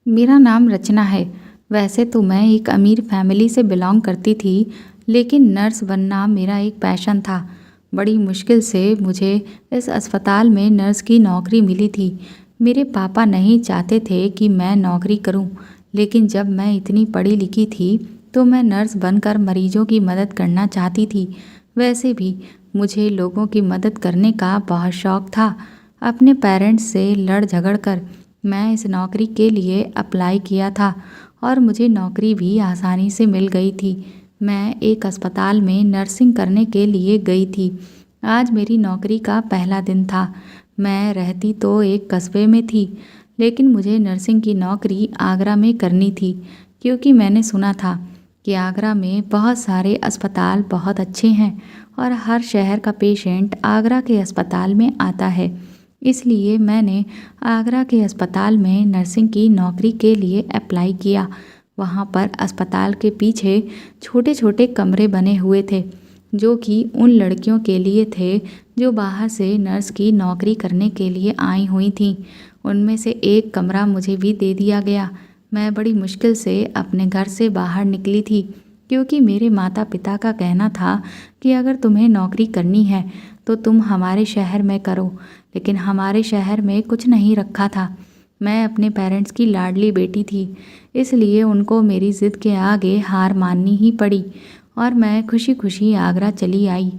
मेरा नाम रचना है। वैसे तो मैं एक अमीर फैमिली से बिलोंग करती थी, लेकिन नर्स बनना मेरा एक पैशन था। बड़ी मुश्किल से मुझे इस अस्पताल में नर्स की नौकरी मिली थी। मेरे पापा नहीं चाहते थे कि मैं नौकरी करूं, लेकिन जब मैं इतनी पढ़ी लिखी थी तो मैं नर्स बनकर मरीजों की मदद करना चाहती थी। वैसे भी मुझे लोगों की मदद करने का बहुत शौक था। अपने पेरेंट्स से लड़ झगड़ कर मैं इस नौकरी के लिए अप्लाई किया था और मुझे नौकरी भी आसानी से मिल गई थी। मैं एक अस्पताल में नर्सिंग करने के लिए गई थी। आज मेरी नौकरी का पहला दिन था। मैं रहती तो एक कस्बे में थी, लेकिन मुझे नर्सिंग की नौकरी आगरा में करनी थी, क्योंकि मैंने सुना था कि आगरा में बहुत सारे अस्पताल बहुत अच्छे हैं और हर शहर का पेशेंट आगरा के अस्पताल में आता है। इसलिए मैंने आगरा के अस्पताल में नर्सिंग की नौकरी के लिए अप्लाई किया। वहाँ पर अस्पताल के पीछे छोटे छोटे कमरे बने हुए थे, जो कि उन लड़कियों के लिए थे जो बाहर से नर्स की नौकरी करने के लिए आई हुई थीं। उनमें से एक कमरा मुझे भी दे दिया गया। मैं बड़ी मुश्किल से अपने घर से बाहर निकली थी, क्योंकि मेरे माता पिता का कहना था कि अगर तुम्हें नौकरी करनी है तो तुम हमारे शहर में करो। लेकिन हमारे शहर में कुछ नहीं रखा था। मैं अपने पेरेंट्स की लाडली बेटी थी, इसलिए उनको मेरी ज़िद के आगे हार माननी ही पड़ी और मैं खुशी खुशी आगरा चली आई।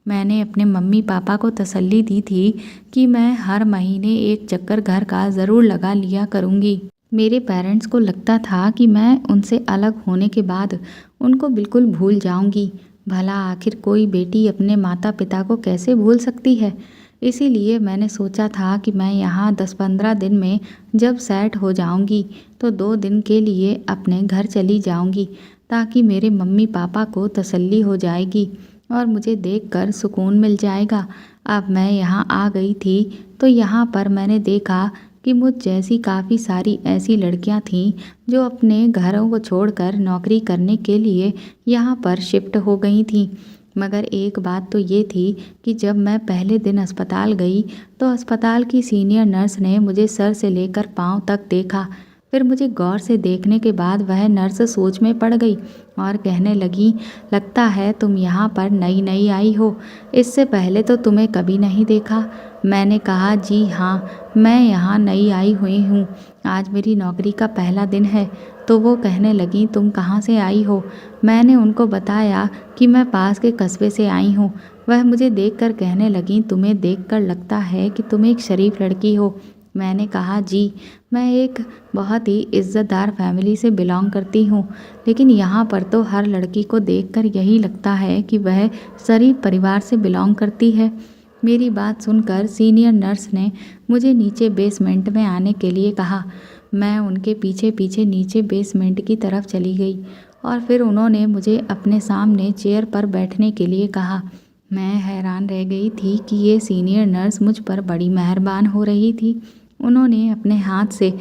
मैंने अपने मम्मी पापा को तसल्ली दी थी कि मैं हर महीने एक चक्कर घर का ज़रूर लगा लिया करूँगी। मेरे पेरेंट्स को लगता था कि मैं उनसे अलग होने के बाद उनको बिल्कुल भूल जाऊंगी। भला आखिर कोई बेटी अपने माता पिता को कैसे भूल सकती है। इसीलिए मैंने सोचा था कि मैं यहाँ 10-15 दिन में जब सेट हो जाऊंगी तो 2 दिन के लिए अपने घर चली जाऊंगी, ताकि मेरे मम्मी पापा को तसल्ली हो जाएगी और मुझे देखकर सुकून मिल जाएगा। अब मैं यहाँ आ गई थी तो यहाँ पर मैंने देखा कि मुझ जैसी काफ़ी सारी ऐसी लड़कियां थीं जो अपने घरों को छोड़कर नौकरी करने के लिए यहाँ पर शिफ्ट हो गई थीं। मगर एक बात तो ये थी कि जब मैं पहले दिन अस्पताल गई तो अस्पताल की सीनियर नर्स ने मुझे सर से लेकर पाँव तक देखा। फिर मुझे गौर से देखने के बाद वह नर्स सोच में पड़ गई और कहने लगी, लगता है तुम यहाँ पर नई नई आई हो, इससे पहले तो तुम्हें कभी नहीं देखा। मैंने कहा, जी हाँ, मैं यहाँ नई आई हुई हूँ, आज मेरी नौकरी का पहला दिन है। तो वो कहने लगी, तुम कहाँ से आई हो। मैंने उनको बताया कि मैं पास के कस्बे से आई हूँ। वह मुझे देखकर कहने लगी, तुम्हें देखकर लगता है कि तुम एक शरीफ लड़की हो। मैंने कहा, जी, मैं एक बहुत ही इज़्ज़तदार फैमिली से बिलोंग करती हूँ, लेकिन यहाँ पर तो हर लड़की को देखकर यही लगता है कि वह शरीफ परिवार से बिलोंग करती है। मेरी बात सुनकर सीनियर नर्स ने मुझे नीचे बेसमेंट में आने के लिए कहा। मैं उनके पीछे पीछे नीचे बेसमेंट की तरफ चली गई और फिर उन्होंने मुझे अपने सामने चेयर पर बैठने के लिए कहा। मैं हैरान रह गई थी कि ये सीनियर नर्स मुझ पर बड़ी मेहरबान हो रही थी। उन्होंने अपने हाथ से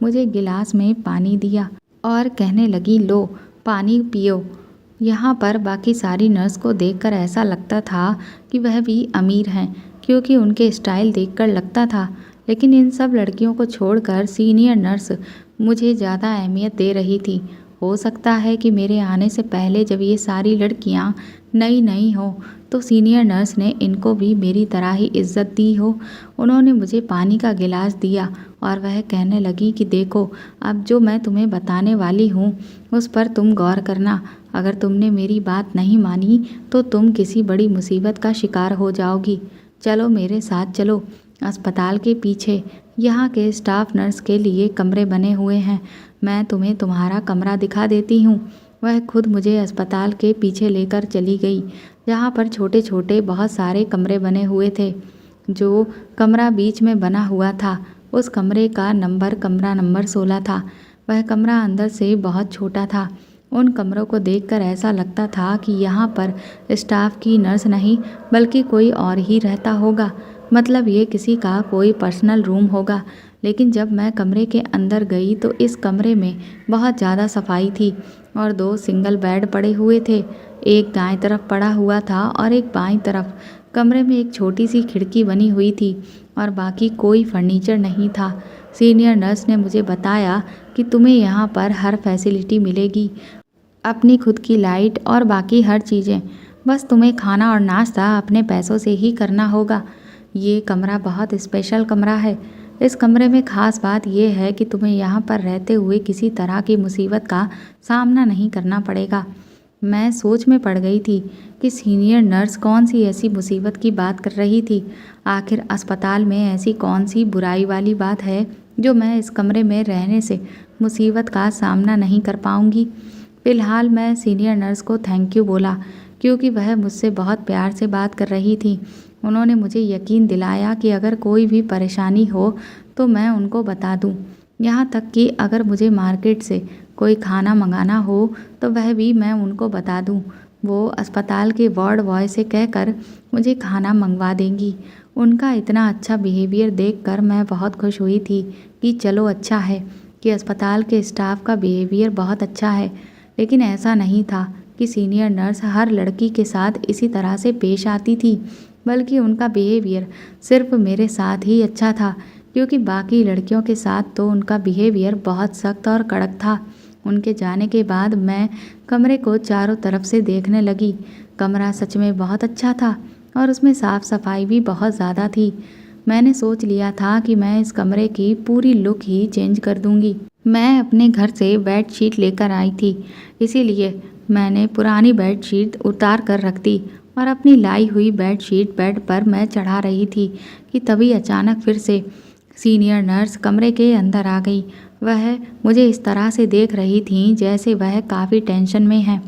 मुझे गिलास में पानी दिया और कहने लगी, लो पानी पियो। यहाँ पर बाकी सारी नर्स को देखकर ऐसा लगता था कि वह भी अमीर हैं, क्योंकि उनके स्टाइल देखकर लगता था। लेकिन इन सब लड़कियों को छोड़कर सीनियर नर्स मुझे ज़्यादा अहमियत दे रही थी। हो सकता है कि मेरे आने से पहले जब ये सारी लड़कियाँ नई नई हो तो सीनियर नर्स ने इनको भी मेरी तरह ही इज्जत दी हो। उन्होंने मुझे पानी का गिलास दिया और वह कहने लगी कि देखो, अब जो मैं तुम्हें बताने वाली हूँ उस पर तुम गौर करना। अगर तुमने मेरी बात नहीं मानी तो तुम किसी बड़ी मुसीबत का शिकार हो जाओगी। चलो मेरे साथ चलो। अस्पताल के पीछे यहाँ के स्टाफ नर्स के लिए कमरे बने हुए हैं। मैं तुम्हें तुम्हारा कमरा दिखा देती हूँ। वह खुद मुझे अस्पताल के पीछे लेकर चली गई, जहाँ पर छोटे छोटे बहुत सारे कमरे बने हुए थे। जो कमरा बीच में बना हुआ था उस कमरे का नंबर कमरा नंबर 16 था। वह कमरा अंदर से बहुत छोटा था। उन कमरों को देखकर ऐसा लगता था कि यहाँ पर स्टाफ की नर्स नहीं बल्कि कोई और ही रहता होगा, मतलब ये किसी का कोई पर्सनल रूम होगा। लेकिन जब मैं कमरे के अंदर गई तो इस कमरे में बहुत ज़्यादा सफाई थी और 2 सिंगल बेड पड़े हुए थे। एक दाएं तरफ पड़ा हुआ था और एक बाईं तरफ। कमरे में एक छोटी सी खिड़की बनी हुई थी और बाकी कोई फर्नीचर नहीं था। सीनियर नर्स ने मुझे बताया कि तुम्हें यहाँ पर हर फैसिलिटी मिलेगी, अपनी खुद की लाइट और बाकी हर चीज़ें। बस तुम्हें खाना और नाश्ता अपने पैसों से ही करना होगा। ये कमरा बहुत स्पेशल कमरा है। इस कमरे में ख़ास बात यह है कि तुम्हें यहाँ पर रहते हुए किसी तरह की मुसीबत का सामना नहीं करना पड़ेगा। मैं सोच में पड़ गई थी कि सीनियर नर्स कौन सी ऐसी मुसीबत की बात कर रही थी। आखिर अस्पताल में ऐसी कौन सी बुराई वाली बात है जो मैं इस कमरे में रहने से मुसीबत का सामना नहीं कर पाऊँगी। फ़िलहाल मैं सीनियर नर्स को थैंक यू बोला, क्योंकि वह मुझसे बहुत प्यार से बात कर रही थी। उन्होंने मुझे यकीन दिलाया कि अगर कोई भी परेशानी हो तो मैं उनको बता दूं। यहाँ तक कि अगर मुझे मार्केट से कोई खाना मंगाना हो तो वह भी मैं उनको बता दूं। वो अस्पताल के वार्ड बॉय से कहकर मुझे खाना मंगवा देंगी। उनका इतना अच्छा बिहेवियर देखकर मैं बहुत खुश हुई थी कि चलो अच्छा है कि अस्पताल के स्टाफ का बिहेवियर बहुत अच्छा है। लेकिन ऐसा नहीं था कि सीनियर नर्स हर लड़की के साथ इसी तरह से पेश आती थी, बल्कि उनका बिहेवियर सिर्फ मेरे साथ ही अच्छा था, क्योंकि बाकी लड़कियों के साथ तो उनका बिहेवियर बहुत सख्त और कड़क था। उनके जाने के बाद मैं कमरे को चारों तरफ से देखने लगी। कमरा सच में बहुत अच्छा था और उसमें साफ़ सफाई भी बहुत ज़्यादा थी। मैंने सोच लिया था कि मैं इस कमरे की पूरी लुक ही चेंज कर दूंगी। मैं अपने घर से बेडशीट लेकर आई थी, इसीलिए मैंने पुरानी बेडशीट उतार कर रख दी और अपनी लाई हुई बेडशीट बेड पर मैं चढ़ा रही थी कि तभी अचानक फिर से सीनियर नर्स कमरे के अंदर आ गई। वह मुझे इस तरह से देख रही थी जैसे वह काफ़ी टेंशन में है।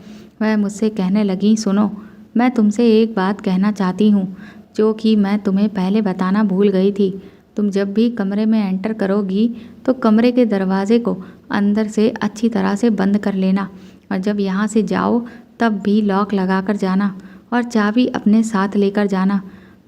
वह मुझसे कहने लगी, सुनो, मैं तुमसे एक बात कहना चाहती हूँ जो कि मैं तुम्हें पहले बताना भूल गई थी। तुम जब भी कमरे में एंटर करोगी तो कमरे के दरवाजे को अंदर से अच्छी तरह से बंद कर लेना, और जब यहाँ से जाओ तब भी लॉक लगा कर जाना और चाबी अपने साथ लेकर जाना।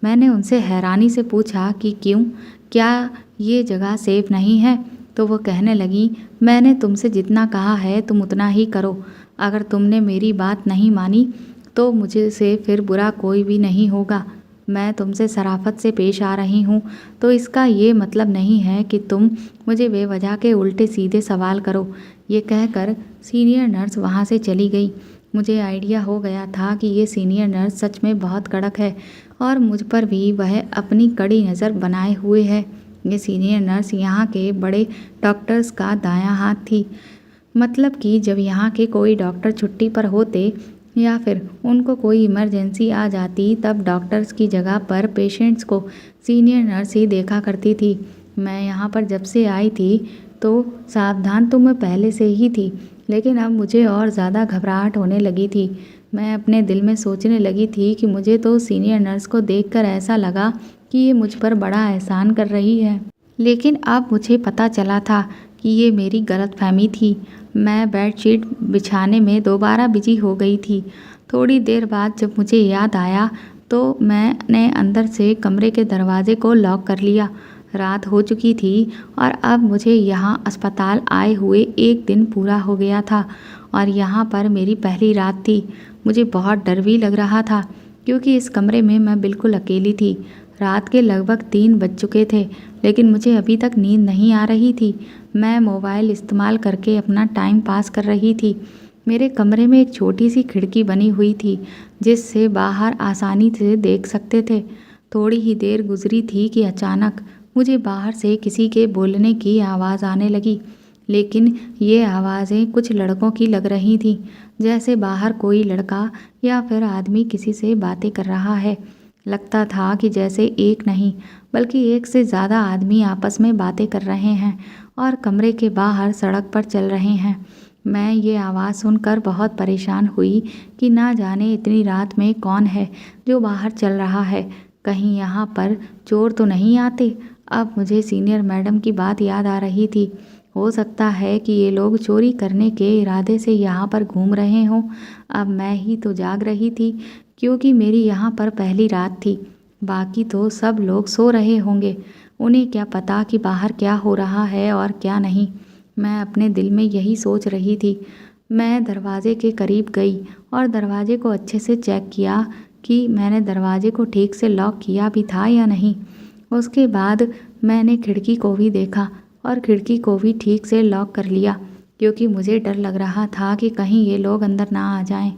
मैंने उनसे हैरानी से पूछा कि क्यों, क्या ये जगह सेफ नहीं है? तो वो कहने लगी, मैंने तुमसे जितना कहा है तुम उतना ही करो। अगर तुमने मेरी बात नहीं मानी तो मुझे से फिर बुरा कोई भी नहीं होगा। मैं तुमसे शराफत से पेश आ रही हूँ, तो इसका ये मतलब नहीं है कि तुम मुझे बेवजह के उल्टे सीधे सवाल करो। ये कहकर सीनियर नर्स वहाँ से चली गई। मुझे आइडिया हो गया था कि ये सीनियर नर्स सच में बहुत कड़क है और मुझ पर भी वह अपनी कड़ी नज़र बनाए हुए है। ये सीनियर नर्स यहाँ के बड़े डॉक्टर्स का दायां हाथ थी। मतलब कि जब यहाँ के कोई डॉक्टर छुट्टी पर होते या फिर उनको कोई इमरजेंसी आ जाती, तब डॉक्टर्स की जगह पर पेशेंट्स को सीनियर नर्स ही देखा करती थी। मैं यहाँ पर जब से आई थी तो सावधान तो मैं पहले से ही थी, लेकिन अब मुझे और ज़्यादा घबराहट होने लगी थी। मैं अपने दिल में सोचने लगी थी कि मुझे तो सीनियर नर्स को देखकर ऐसा लगा कि ये मुझ पर बड़ा एहसान कर रही है। लेकिन अब मुझे पता चला था कि ये मेरी गलतफहमी थी। मैं बेडशीट बिछाने में दोबारा बिजी हो गई थी। थोड़ी देर बाद जब मुझे याद आया तो मैंने अंदर से कमरे के दरवाजे को लॉक कर लिया। रात हो चुकी थी और अब मुझे यहाँ अस्पताल आए हुए 1 दिन पूरा हो गया था और यहाँ पर मेरी पहली रात थी। मुझे बहुत डर भी लग रहा था, क्योंकि इस कमरे में मैं बिल्कुल अकेली थी। रात के लगभग 3 बज चुके थे, लेकिन मुझे अभी तक नींद नहीं आ रही थी। मैं मोबाइल इस्तेमाल करके अपना टाइम पास कर रही थी। मेरे कमरे में एक छोटी सी खिड़की बनी हुई थी जिससे बाहर आसानी से देख सकते थे। थोड़ी ही देर गुजरी थी कि अचानक मुझे बाहर से किसी के बोलने की आवाज़ आने लगी, लेकिन ये आवाज़ें कुछ लड़कों की लग रही थीं, जैसे बाहर कोई लड़का या फिर आदमी किसी से बातें कर रहा है। लगता था कि जैसे एक नहीं बल्कि 1 से ज़्यादा आदमी आपस में बातें कर रहे हैं और कमरे के बाहर सड़क पर चल रहे हैं। मैं ये आवाज़ सुनकर बहुत परेशान हुई कि ना जाने इतनी रात में कौन है जो बाहर चल रहा है। कहीं यहाँ पर चोर तो नहीं आते? अब मुझे सीनियर मैडम की बात याद आ रही थी। हो सकता है कि ये लोग चोरी करने के इरादे से यहाँ पर घूम रहे हों। अब मैं ही तो जाग रही थी, क्योंकि मेरी यहाँ पर पहली रात थी। बाकी तो सब लोग सो रहे होंगे। उन्हें क्या पता कि बाहर क्या हो रहा है और क्या नहीं। मैं अपने दिल में यही सोच रही थी। मैं दरवाजे के करीब गई और दरवाजे को अच्छे से चेक किया कि मैंने दरवाजे को ठीक से लॉक किया भी था या नहीं। उसके बाद मैंने खिड़की को भी देखा और खिड़की को भी ठीक से लॉक कर लिया, क्योंकि मुझे डर लग रहा था कि कहीं ये लोग अंदर ना आ जाएं।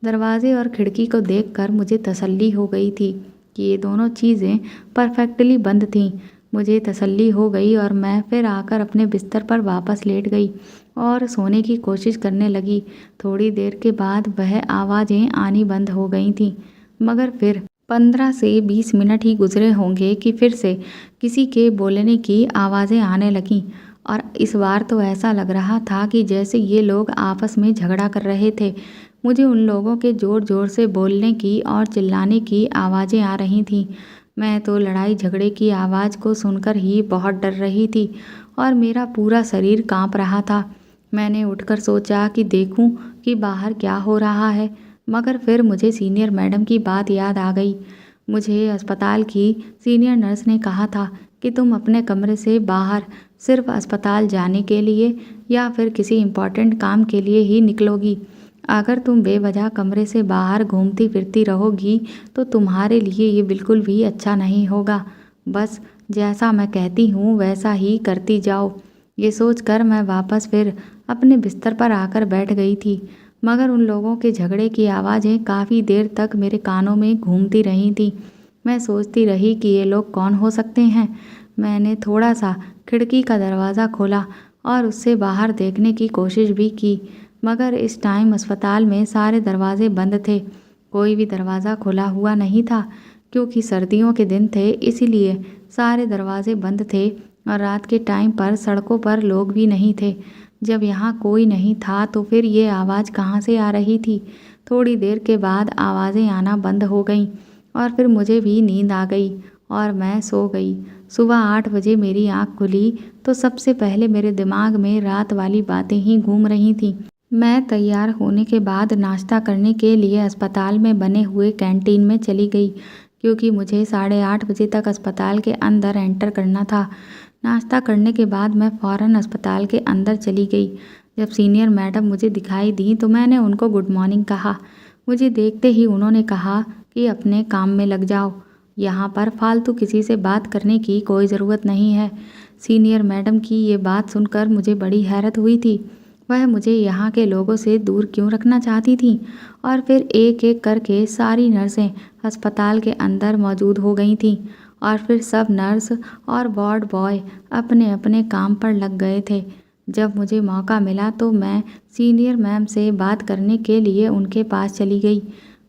दरवाजे और खिड़की को देखकर मुझे तसल्ली हो गई थी कि ये दोनों चीज़ें परफेक्टली बंद थीं। मुझे तसल्ली हो गई और मैं फिर आकर अपने बिस्तर पर वापस लेट गई और सोने की कोशिश करने लगी। थोड़ी देर के बाद वह आवाज़ें आनी बंद हो गई थीं, मगर फिर 15 से 20 मिनट ही गुजरे होंगे कि फिर से किसी के बोलने की आवाज़ें आने लगीं। और इस बार तो ऐसा लग रहा था कि जैसे ये लोग आपस में झगड़ा कर रहे थे। मुझे उन लोगों के ज़ोर ज़ोर से बोलने की और चिल्लाने की आवाज़ें आ रही थीं। मैं तो लड़ाई झगड़े की आवाज़ को सुनकर ही बहुत डर रही थी और मेरा पूरा शरीर काँप रहा था। मैंने उठकर सोचा कि देखूं कि बाहर क्या हो रहा है, मगर फिर मुझे सीनियर मैडम की बात याद आ गई। मुझे अस्पताल की सीनियर नर्स ने कहा था कि तुम अपने कमरे से बाहर सिर्फ अस्पताल जाने के लिए या फिर किसी इम्पोर्टेंट काम के लिए ही निकलोगी। अगर तुम बेवजह कमरे से बाहर घूमती फिरती रहोगी तो तुम्हारे लिए ये बिल्कुल भी अच्छा नहीं होगा। बस जैसा मैं कहती हूँ वैसा ही करती जाओ। ये सोचकर मैं वापस फिर अपने बिस्तर पर आकर बैठ गई थी, मगर उन लोगों के झगड़े की आवाज़ें काफ़ी देर तक मेरे कानों में घूमती रही थीं। मैं सोचती रही कि ये लोग कौन हो सकते हैं। मैंने थोड़ा सा खिड़की का दरवाज़ा खोला और उससे बाहर देखने की कोशिश भी की, मगर इस टाइम अस्पताल में सारे दरवाजे बंद थे। कोई भी दरवाज़ा खुला हुआ नहीं था, क्योंकि सर्दियों के दिन थे, इसीलिए सारे दरवाजे बंद थे और रात के टाइम पर सड़कों पर लोग भी नहीं थे। जब यहाँ कोई नहीं था तो फिर ये आवाज़ कहाँ से आ रही थी। थोड़ी देर के बाद आवाज़ें आना बंद हो गईं और फिर मुझे भी नींद आ गई और मैं सो गई। सुबह 8 बजे मेरी आँख खुली तो सबसे पहले मेरे दिमाग में रात वाली बातें ही घूम रही थीं। मैं तैयार होने के बाद नाश्ता करने के लिए अस्पताल में बने हुए कैंटीन में चली गई, क्योंकि मुझे 8:30 बजे तक अस्पताल के अंदर एंटर करना था। नाश्ता करने के बाद मैं फ़ौरन अस्पताल के अंदर चली गई। जब सीनियर मैडम मुझे दिखाई दी तो मैंने उनको गुड मॉर्निंग कहा। मुझे देखते ही उन्होंने कहा कि अपने काम में लग जाओ, यहाँ पर फालतू किसी से बात करने की कोई ज़रूरत नहीं है। सीनियर मैडम की ये बात सुनकर मुझे बड़ी हैरत हुई थी। वह मुझे यहाँ के लोगों से दूर क्यों रखना चाहती थीं? और फिर एक एक करके सारी नर्सें अस्पताल के अंदर मौजूद हो गई थीं और फिर सब नर्स और वार्ड बॉय अपने अपने काम पर लग गए थे। जब मुझे मौका मिला तो मैं सीनियर मैम से बात करने के लिए उनके पास चली गई।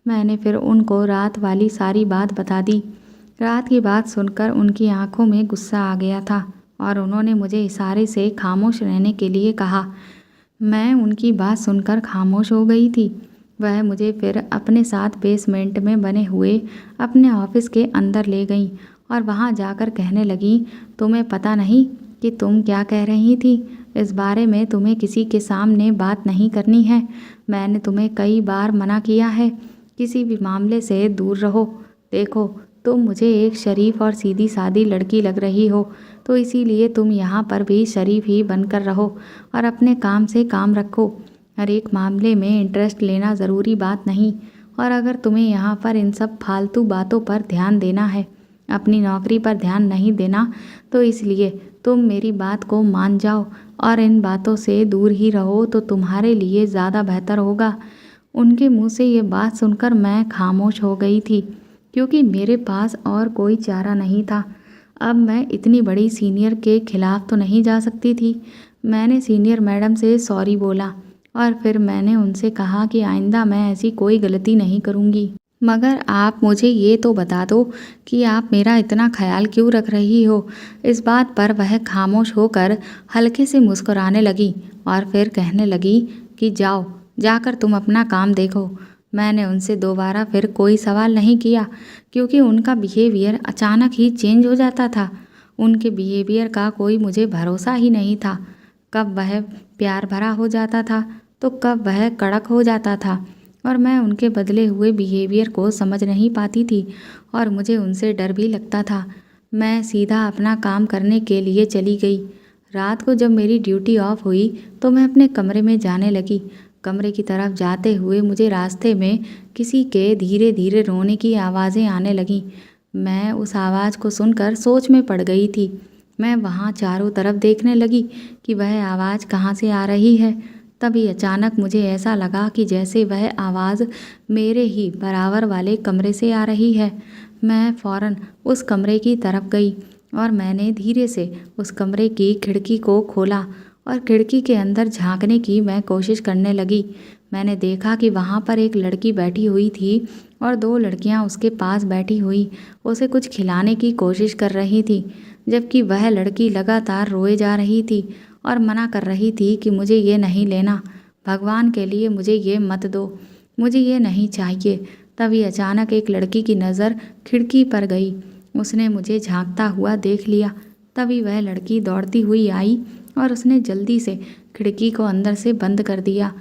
मैंने फिर उनको रात वाली सारी बात बता दी। रात की बात सुनकर उनकी आंखों में गुस्सा आ गया था और उन्होंने मुझे इशारे से खामोश रहने के लिए कहा। मैं उनकी बात सुनकर खामोश हो गई थी। वह मुझे फिर अपने साथ बेसमेंट में बने हुए अपने ऑफिस के अंदर ले गईं और वहां जाकर कहने लगी, तुम्हें पता नहीं कि तुम क्या कह रही थी? इस बारे में तुम्हें किसी के सामने बात नहीं करनी है। मैंने तुम्हें कई बार मना किया है, किसी भी मामले से दूर रहो। देखो, तुम मुझे एक शरीफ और सीधी सादी लड़की लग रही हो, तो इसीलिए तुम यहाँ पर भी शरीफ ही बनकर रहो और अपने काम से काम रखो। हर एक मामले में इंटरेस्ट लेना ज़रूरी बात नहीं, और अगर तुम्हें यहाँ पर इन सब फालतू बातों पर ध्यान देना है, अपनी नौकरी पर ध्यान नहीं देना, तो इसलिए तुम मेरी बात को मान जाओ और इन बातों से दूर ही रहो तो तुम्हारे लिए ज़्यादा बेहतर होगा। उनके मुंह से ये बात सुनकर मैं खामोश हो गई थी, क्योंकि मेरे पास और कोई चारा नहीं था। अब मैं इतनी बड़ी सीनियर के खिलाफ तो नहीं जा सकती थी। मैंने सीनियर मैडम से सॉरी बोला और फिर मैंने उनसे कहा कि आइंदा मैं ऐसी कोई गलती नहीं करूँगी। मगर आप मुझे ये तो बता दो कि आप मेरा इतना ख्याल क्यों रख रही हो। इस बात पर वह खामोश होकर हल्के से मुस्कुराने लगी और फिर कहने लगी कि जाओ, जाकर तुम अपना काम देखो। मैंने उनसे दोबारा फिर कोई सवाल नहीं किया, क्योंकि उनका बिहेवियर अचानक ही चेंज हो जाता था। उनके बिहेवियर का कोई मुझे भरोसा ही नहीं था। कब वह प्यार भरा हो जाता था तो कब वह कड़क हो जाता था, और मैं उनके बदले हुए बिहेवियर को समझ नहीं पाती थी और मुझे उनसे डर भी लगता था। मैं सीधा अपना काम करने के लिए चली गई। रात को जब मेरी ड्यूटी ऑफ हुई तो मैं अपने कमरे में जाने लगी। कमरे की तरफ जाते हुए मुझे रास्ते में किसी के धीरे धीरे रोने की आवाज़ें आने लगीं। मैं उस आवाज़ को सुनकर सोच में पड़ गई थी। मैं वहाँ चारों तरफ देखने लगी कि वह आवाज़ कहाँ से आ रही है। तभी अचानक मुझे ऐसा लगा कि जैसे वह आवाज़ मेरे ही बराबर वाले कमरे से आ रही है। मैं फ़ौरन उस कमरे की तरफ गई और मैंने धीरे से उस कमरे की खिड़की को खोला और खिड़की के अंदर झांकने की मैं कोशिश करने लगी। मैंने देखा कि वहाँ पर एक लड़की बैठी हुई थी और 2 लड़कियाँ उसके पास बैठी हुई उसे कुछ खिलाने की कोशिश कर रही थी, जबकि वह लड़की लगातार रोए जा रही थी और मना कर रही थी कि मुझे ये नहीं लेना, भगवान के लिए मुझे ये मत दो, मुझे ये नहीं चाहिए। तभी अचानक एक लड़की की नज़र खिड़की पर गई। उसने मुझे झांकता हुआ देख लिया। तभी वह लड़की दौड़ती हुई आई और उसने जल्दी से खिड़की को अंदर से बंद कर दिया।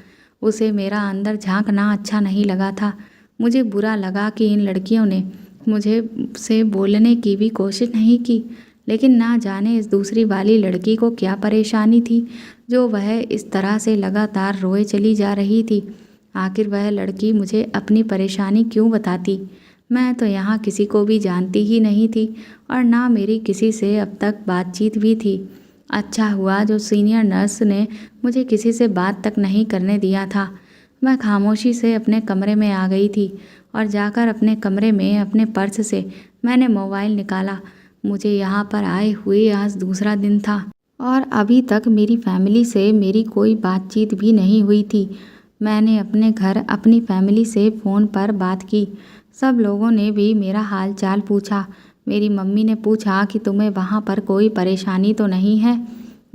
उसे मेरा अंदर झांकना अच्छा नहीं लगा था। मुझे बुरा लगा कि इन लड़कियों ने मुझे से बोलने की भी कोशिश नहीं की, लेकिन ना जाने इस दूसरी वाली लड़की को क्या परेशानी थी जो वह इस तरह से लगातार रोए चली जा रही थी। आखिर वह लड़की मुझे अपनी परेशानी क्यों बताती? मैं तो यहाँ किसी को भी जानती ही नहीं थी और ना मेरी किसी से अब तक बातचीत भी थी। अच्छा हुआ जो सीनियर नर्स ने मुझे किसी से बात तक नहीं करने दिया था। मैं खामोशी से अपने कमरे में आ गई थी और जाकर अपने कमरे में अपने पर्स से मैंने मोबाइल निकाला। मुझे यहाँ पर आए हुए आज दूसरा दिन था और अभी तक मेरी फैमिली से मेरी कोई बातचीत भी नहीं हुई थी। मैंने अपने घर अपनी फैमिली से फ़ोन पर बात की। सब लोगों ने भी मेरा हाल चाल पूछा। मेरी मम्मी ने पूछा कि तुम्हें वहाँ पर कोई परेशानी तो नहीं है।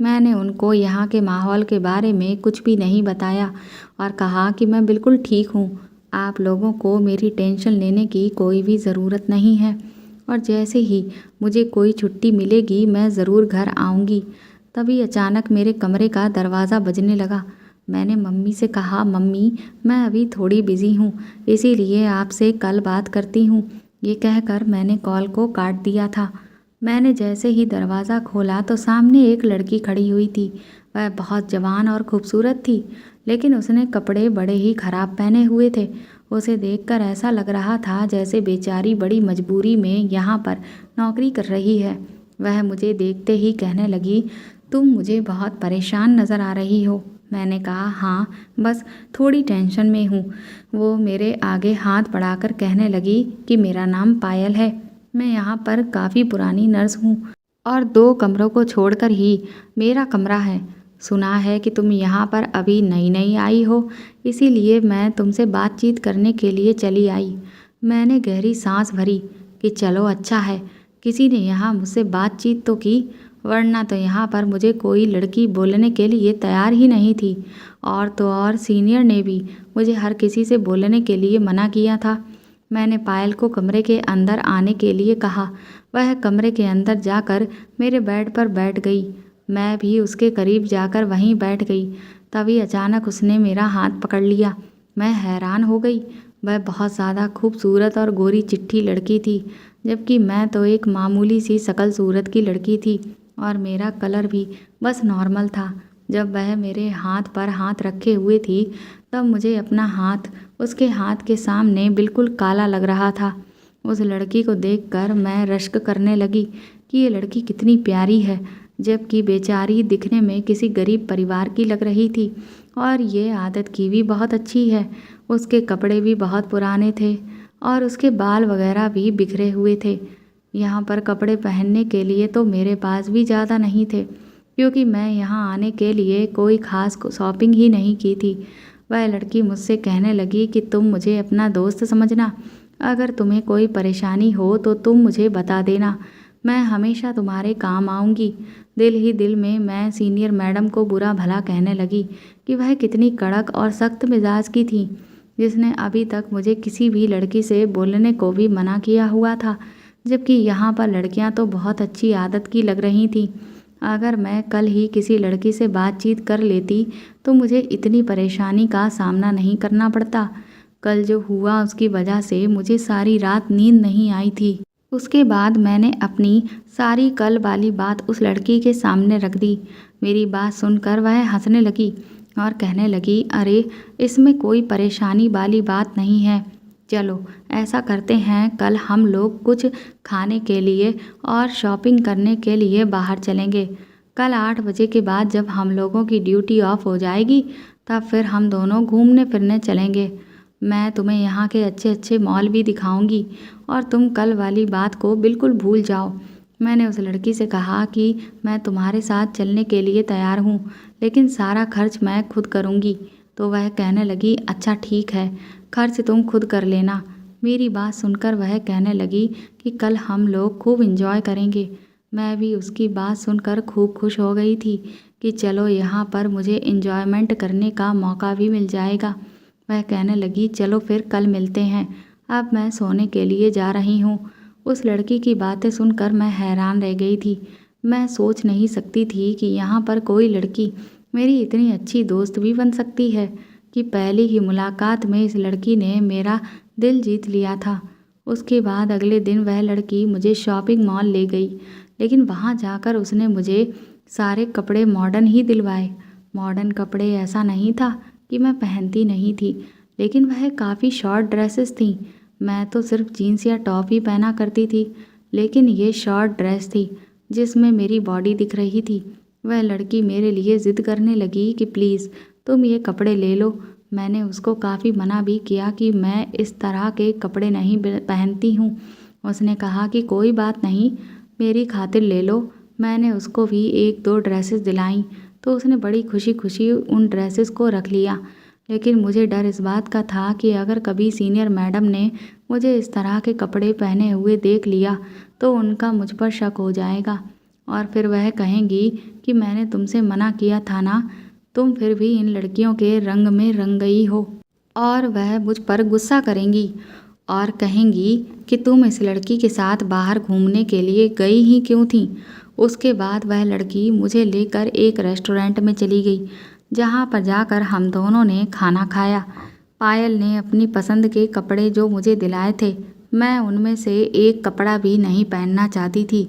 मैंने उनको यहाँ के माहौल के बारे में कुछ भी नहीं बताया और कहा कि मैं बिल्कुल ठीक हूँ, आप लोगों को मेरी टेंशन लेने की कोई भी ज़रूरत नहीं है और जैसे ही मुझे कोई छुट्टी मिलेगी मैं ज़रूर घर आऊँगी। तभी अचानक मेरे कमरे का दरवाज़ा बजने लगा। मैंने मम्मी से कहा, मम्मी मैं अभी थोड़ी बिज़ी हूँ, इसीलिए आपसे कल बात करती हूँ। ये कहकर मैंने कॉल को काट दिया था। मैंने जैसे ही दरवाज़ा खोला तो सामने एक लड़की खड़ी हुई थी। वह बहुत जवान और खूबसूरत थी, लेकिन उसने कपड़े बड़े ही ख़राब पहने हुए थे। उसे देखकर ऐसा लग रहा था जैसे बेचारी बड़ी मजबूरी में यहाँ पर नौकरी कर रही है। वह मुझे देखते ही कहने लगी, तुम मुझे बहुत परेशान नज़र आ रही हो। मैंने कहा, हाँ बस थोड़ी टेंशन में हूँ। वो मेरे आगे हाथ बढ़ाकर कहने लगी कि मेरा नाम पायल है, मैं यहाँ पर काफ़ी पुरानी नर्स हूँ और 2 कमरों को छोड़कर ही मेरा कमरा है। सुना है कि तुम यहाँ पर अभी नई नई आई हो, इसीलिए मैं तुमसे बातचीत करने के लिए चली आई। मैंने गहरी सांस भरी कि चलो अच्छा है, किसी ने यहाँ मुझसे बातचीत तो की, वरना तो यहाँ पर मुझे कोई लड़की बोलने के लिए तैयार ही नहीं थी। और तो और सीनियर ने भी मुझे हर किसी से बोलने के लिए मना किया था। मैंने पायल को कमरे के अंदर आने के लिए कहा। वह कमरे के अंदर जाकर मेरे बेड पर बैठ गई। मैं भी उसके करीब जाकर वहीं बैठ गई। तभी अचानक उसने मेरा हाथ पकड़ लिया। मैं हैरान हो गई। वह बहुत ज़्यादा खूबसूरत और गोरी चिट्ठी लड़की थी, जबकि मैं तो एक मामूली सी शकल सूरत की लड़की थी और मेरा कलर भी बस नॉर्मल था। जब वह मेरे हाथ पर हाथ रखे हुए थी तब मुझे अपना हाथ उसके हाथ के सामने बिल्कुल काला लग रहा था। उस लड़की को देखकर मैं रश्क करने लगी कि ये लड़की कितनी प्यारी है, जबकि बेचारी दिखने में किसी गरीब परिवार की लग रही थी और ये आदत की भी बहुत अच्छी है। उसके कपड़े भी बहुत पुराने थे और उसके बाल वगैरह भी बिखरे हुए थे। यहाँ पर कपड़े पहनने के लिए तो मेरे पास भी ज़्यादा नहीं थे, क्योंकि मैं यहाँ आने के लिए कोई ख़ास शॉपिंग ही नहीं की थी। वह लड़की मुझसे कहने लगी कि तुम मुझे अपना दोस्त समझना, अगर तुम्हें कोई परेशानी हो तो तुम मुझे बता देना, मैं हमेशा तुम्हारे काम आऊँगी। दिल ही दिल में मैं सीनियर मैडम को बुरा भला कहने लगी कि वह कितनी कड़क और सख्त मिजाज की थी, जिसने अभी तक मुझे किसी भी लड़की से बोलने को भी मना किया हुआ था, जबकि यहाँ पर लड़कियाँ तो बहुत अच्छी आदत की लग रही थीं। अगर मैं कल ही किसी लड़की से बातचीत कर लेती तो मुझे इतनी परेशानी का सामना नहीं करना पड़ता। कल जो हुआ उसकी वजह से मुझे सारी रात नींद नहीं आई थी। उसके बाद मैंने अपनी सारी कल वाली बात उस लड़की के सामने रख दी। मेरी बात सुनकर वह हंसने लगी और कहने लगी, अरे इसमें कोई परेशानी वाली बात नहीं है, चलो ऐसा करते हैं, कल हम लोग कुछ खाने के लिए और शॉपिंग करने के लिए बाहर चलेंगे। कल 8 बजे के बाद जब हम लोगों की ड्यूटी ऑफ हो जाएगी तब फिर हम दोनों घूमने फिरने चलेंगे। मैं तुम्हें यहाँ के अच्छे अच्छे मॉल भी दिखाऊंगी और तुम कल वाली बात को बिल्कुल भूल जाओ। मैंने उस लड़की से कहा कि मैं तुम्हारे साथ चलने के लिए तैयार हूँ, लेकिन सारा खर्च मैं खुद करूँगी। तो वह कहने लगी, अच्छा ठीक है, खर्च तुम खुद कर लेना। मेरी बात सुनकर वह कहने लगी कि कल हम लोग खूब इंजॉय करेंगे। मैं भी उसकी बात सुनकर खूब खुश हो गई थी कि चलो यहाँ पर मुझे इंजॉयमेंट करने का मौका भी मिल जाएगा। वह कहने लगी, चलो फिर कल मिलते हैं, अब मैं सोने के लिए जा रही हूँ। उस लड़की की बातें सुनकर मैं हैरान रह गई थी। मैं सोच नहीं सकती थी कि यहाँ पर कोई लड़की मेरी इतनी अच्छी दोस्त भी बन सकती है कि पहली ही मुलाकात में इस लड़की ने मेरा दिल जीत लिया था। उसके बाद अगले दिन वह लड़की मुझे शॉपिंग मॉल ले गई, लेकिन वहाँ जाकर उसने मुझे सारे कपड़े मॉडर्न ही दिलवाए। मॉडर्न कपड़े ऐसा नहीं था कि मैं पहनती नहीं थी, लेकिन वह काफ़ी शॉर्ट ड्रेसेस थीं। मैं तो सिर्फ जीन्स या टॉप ही पहना करती थी, लेकिन ये शॉर्ट ड्रेस थी जिसमें मेरी बॉडी दिख रही थी। वह लड़की मेरे लिए ज़िद करने लगी कि प्लीज़ तुम ये कपड़े ले लो। मैंने उसको काफ़ी मना भी किया कि मैं इस तरह के कपड़े नहीं पहनती हूँ। उसने कहा कि कोई बात नहीं, मेरी खातिर ले लो। मैंने उसको भी 1-2 ड्रेसेस दिलाईं तो उसने बड़ी खुशी खुशी उन ड्रेसेस को रख लिया। लेकिन मुझे डर इस बात का था कि अगर कभी सीनियर मैडम ने मुझे इस तरह के कपड़े पहने हुए देख लिया तो उनका मुझ पर शक हो जाएगा और फिर वह कहेंगी कि मैंने तुमसे मना किया था ना, तुम फिर भी इन लड़कियों के रंग में रंग गई हो। और वह मुझ पर गुस्सा करेंगी और कहेंगी कि तुम इस लड़की के साथ बाहर घूमने के लिए गई ही क्यों थी। उसके बाद वह लड़की मुझे लेकर एक रेस्टोरेंट में चली गई, जहाँ पर जाकर हम दोनों ने खाना खाया। पायल ने अपनी पसंद के कपड़े जो मुझे दिलाए थे, मैं उनमें से एक कपड़ा भी नहीं पहनना चाहती थी।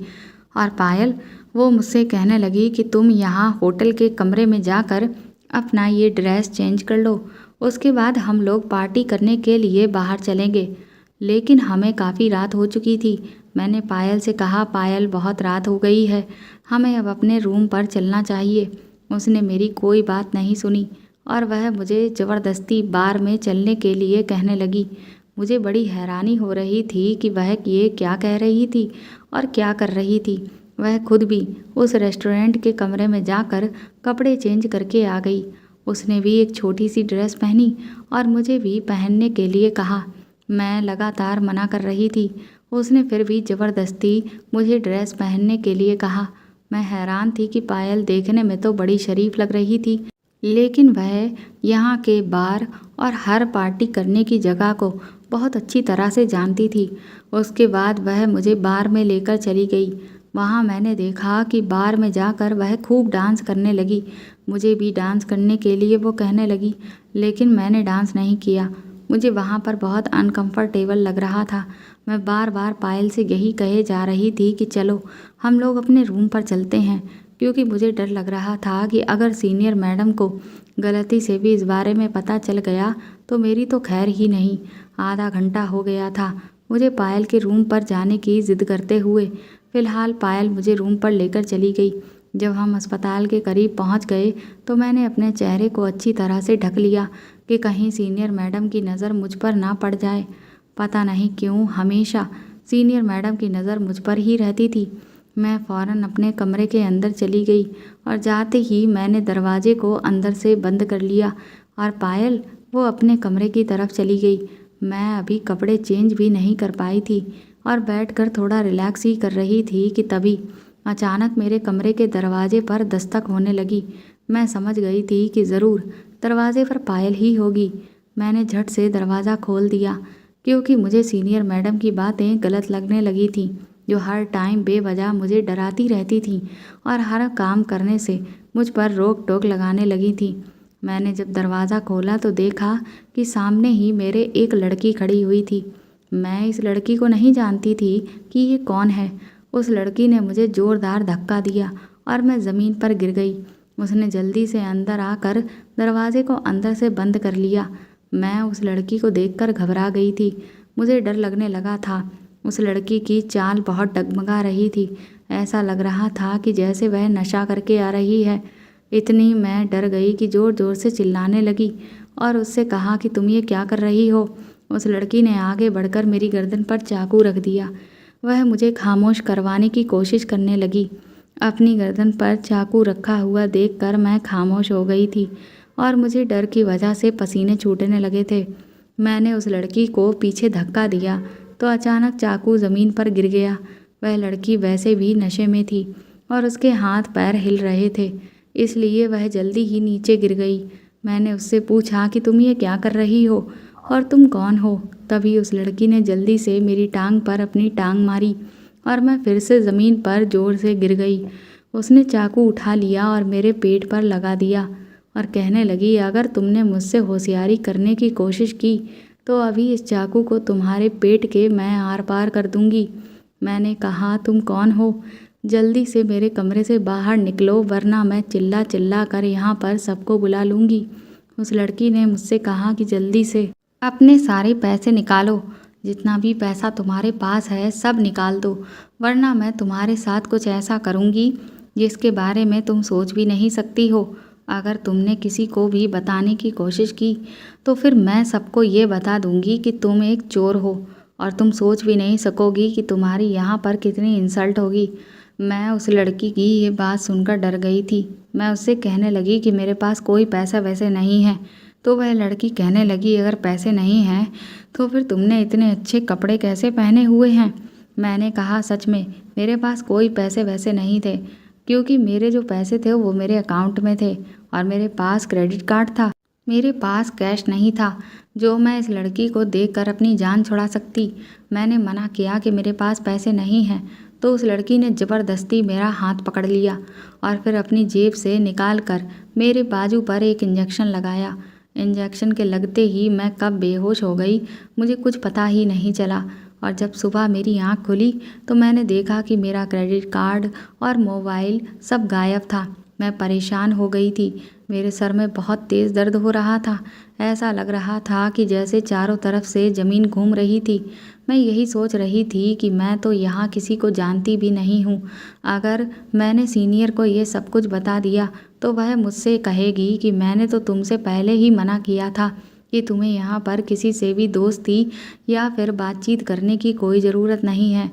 और पायल, वो मुझसे कहने लगी कि तुम यहाँ होटल के कमरे में जाकर अपना ये ड्रेस चेंज कर लो, उसके बाद हम लोग पार्टी करने के लिए बाहर चलेंगे। लेकिन हमें काफ़ी रात हो चुकी थी। मैंने पायल से कहा, पायल बहुत रात हो गई है, हमें अब अपने रूम पर चलना चाहिए। उसने मेरी कोई बात नहीं सुनी और वह मुझे ज़बरदस्ती बार में चलने के लिए कहने लगी। मुझे बड़ी हैरानी हो रही थी कि वह ये क्या कह रही थी और क्या कर रही थी। वह खुद भी उस रेस्टोरेंट के कमरे में जाकर कपड़े चेंज करके आ गई। उसने भी एक छोटी सी ड्रेस पहनी और मुझे भी पहनने के लिए कहा। मैं लगातार मना कर रही थी, उसने फिर भी ज़बरदस्ती मुझे ड्रेस पहनने के लिए कहा। मैं हैरान थी कि पायल देखने में तो बड़ी शरीफ लग रही थी, लेकिन वह यहाँ के बार और हर पार्टी करने की जगह को बहुत अच्छी तरह से जानती थी। उसके बाद वह मुझे बार में लेकर चली गई। वहाँ मैंने देखा कि बार में जाकर वह खूब डांस करने लगी। मुझे भी डांस करने के लिए वो कहने लगी, लेकिन मैंने डांस नहीं किया। मुझे वहाँ पर बहुत अनकंफर्टेबल लग रहा था। मैं बार बार पायल से यही कहे जा रही थी कि चलो हम लोग अपने रूम पर चलते हैं, क्योंकि मुझे डर लग रहा था कि अगर सीनियर मैडम को गलती से भी इस बारे में पता चल गया तो मेरी तो खैर ही नहीं। आधा घंटा हो गया था मुझे पायल के रूम पर जाने की ज़िद करते हुए। फ़िलहाल पायल मुझे रूम पर लेकर चली गई। जब हम अस्पताल के करीब पहुंच गए तो मैंने अपने चेहरे को अच्छी तरह से ढक लिया कि कहीं सीनियर मैडम की नज़र मुझ पर ना पड़ जाए। पता नहीं क्यों हमेशा सीनियर मैडम की नज़र मुझ पर ही रहती थी। मैं फ़ौरन अपने कमरे के अंदर चली गई और जाते ही मैंने दरवाजे को अंदर से बंद कर लिया और पायल वो अपने कमरे की तरफ चली गई। मैं अभी कपड़े चेंज भी नहीं कर पाई थी और बैठकर थोड़ा रिलैक्स ही कर रही थी कि तभी अचानक मेरे कमरे के दरवाजे पर दस्तक होने लगी। मैं समझ गई थी कि ज़रूर दरवाजे पर पायल ही होगी। मैंने झट से दरवाज़ा खोल दिया, क्योंकि मुझे सीनियर मैडम की बातें गलत लगने लगी थीं, जो हर टाइम बेवजह मुझे डराती रहती थीं और हर काम करने से मुझ पर रोक टोक लगाने लगी थीं। मैंने जब दरवाज़ा खोला तो देखा कि सामने ही मेरे एक लड़की खड़ी हुई थी। मैं इस लड़की को नहीं जानती थी कि ये कौन है। उस लड़की ने मुझे ज़ोरदार धक्का दिया और मैं ज़मीन पर गिर गई। उसने जल्दी से अंदर आकर दरवाजे को अंदर से बंद कर लिया। मैं उस लड़की को देखकर घबरा गई थी। मुझे डर लगने लगा था। उस लड़की की चाल बहुत डगमगा रही थी। ऐसा लग रहा था कि जैसे वह नशा करके आ रही है। इतनी मैं डर गई कि ज़ोर ज़ोर से चिल्लाने लगी और उससे कहा कि तुम ये क्या कर रही हो। उस लड़की ने आगे बढ़कर मेरी गर्दन पर चाकू रख दिया। वह मुझे खामोश करवाने की कोशिश करने लगी। अपनी गर्दन पर चाकू रखा हुआ देखकर मैं खामोश हो गई थी और मुझे डर की वजह से पसीने छूटने लगे थे। मैंने उस लड़की को पीछे धक्का दिया तो अचानक चाकू ज़मीन पर गिर गया। वह लड़की वैसे भी नशे में थी और उसके हाथ पैर हिल रहे थे, इसलिए वह जल्दी ही नीचे गिर गई। मैंने उससे पूछा कि तुम ये क्या कर रही हो और तुम कौन हो। तभी उस लड़की ने जल्दी से मेरी टांग पर अपनी टांग मारी और मैं फिर से ज़मीन पर ज़ोर से गिर गई। उसने चाकू उठा लिया और मेरे पेट पर लगा दिया और कहने लगी, अगर तुमने मुझसे होशियारी करने की कोशिश की तो अभी इस चाकू को तुम्हारे पेट के मैं आर पार कर दूंगी। मैंने कहा, तुम कौन हो? जल्दी से मेरे कमरे से बाहर निकलो वरना मैं चिल्ला चिल्ला कर यहाँ पर सबको बुला लूँगी। उस लड़की ने मुझसे कहा कि जल्दी से अपने सारे पैसे निकालो, जितना भी पैसा तुम्हारे पास है सब निकाल दो, वरना मैं तुम्हारे साथ कुछ ऐसा करूँगी जिसके बारे में तुम सोच भी नहीं सकती हो। अगर तुमने किसी को भी बताने की कोशिश की तो फिर मैं सबको ये बता दूँगी कि तुम एक चोर हो और तुम सोच भी नहीं सकोगी कि तुम्हारी यहाँ पर कितनी इंसल्ट होगी। मैं उस लड़की की ये बात सुनकर डर गई थी। मैं उससे कहने लगी कि मेरे पास कोई पैसा वैसे नहीं है। तो वह लड़की कहने लगी, अगर पैसे नहीं हैं तो फिर तुमने इतने अच्छे कपड़े कैसे पहने हुए हैं? मैंने कहा, सच में मेरे पास कोई पैसे वैसे नहीं थे, क्योंकि मेरे जो पैसे थे वो मेरे अकाउंट में थे और मेरे पास क्रेडिट कार्ड था। मेरे पास कैश नहीं था जो मैं इस लड़की को देखकर अपनी जान छुड़ा सकती। मैंने मना किया कि मेरे पास पैसे नहीं हैं तो उस लड़की ने ज़बरदस्ती मेरा हाथ पकड़ लिया और फिर अपनी जेब से निकाल कर मेरे बाजू पर एक इंजेक्शन लगाया। इंजेक्शन के लगते ही मैं कब बेहोश हो गई मुझे कुछ पता ही नहीं चला और जब सुबह मेरी आँख खुली तो मैंने देखा कि मेरा क्रेडिट कार्ड और मोबाइल सब गायब था। मैं परेशान हो गई थी। मेरे सर में बहुत तेज़ दर्द हो रहा था। ऐसा लग रहा था कि जैसे चारों तरफ से ज़मीन घूम रही थी। मैं यही सोच रही थी कि मैं तो यहाँ किसी को जानती भी नहीं हूँ। अगर मैंने सीनियर को ये सब कुछ बता दिया तो वह मुझसे कहेगी कि मैंने तो तुमसे पहले ही मना किया था कि तुम्हें यहाँ पर किसी से भी दोस्ती या फिर बातचीत करने की कोई ज़रूरत नहीं है।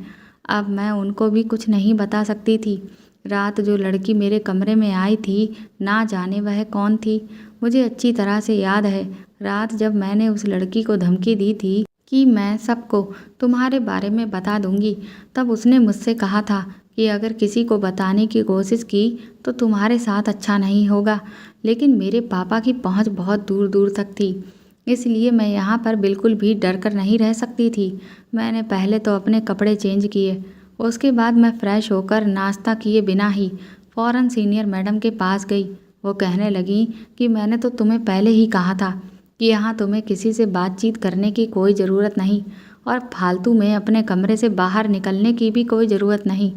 अब मैं उनको भी कुछ नहीं बता सकती थी। रात जो लड़की मेरे कमरे में आई थी, ना जाने वह कौन थी। मुझे अच्छी तरह से याद है, रात जब मैंने उस लड़की को धमकी दी थी कि मैं सबको तुम्हारे बारे में बता दूंगी, तब उसने मुझसे कहा था कि अगर किसी को बताने की कोशिश की तो तुम्हारे साथ अच्छा नहीं होगा। लेकिन मेरे पापा की पहुंच बहुत दूर दूर तक थी, इसलिए मैं यहाँ पर बिल्कुल भी डर कर नहीं रह सकती थी। मैंने पहले तो अपने कपड़े चेंज किए, उसके बाद मैं फ़्रेश होकर नाश्ता किए बिना ही फ़ौरन सीनियर मैडम के पास गई। वो कहने लगी कि मैंने तो तुम्हें पहले ही कहा था कि यहाँ तुम्हें किसी से बातचीत करने की कोई ज़रूरत नहीं और फालतू में अपने कमरे से बाहर निकलने की भी कोई ज़रूरत नहीं।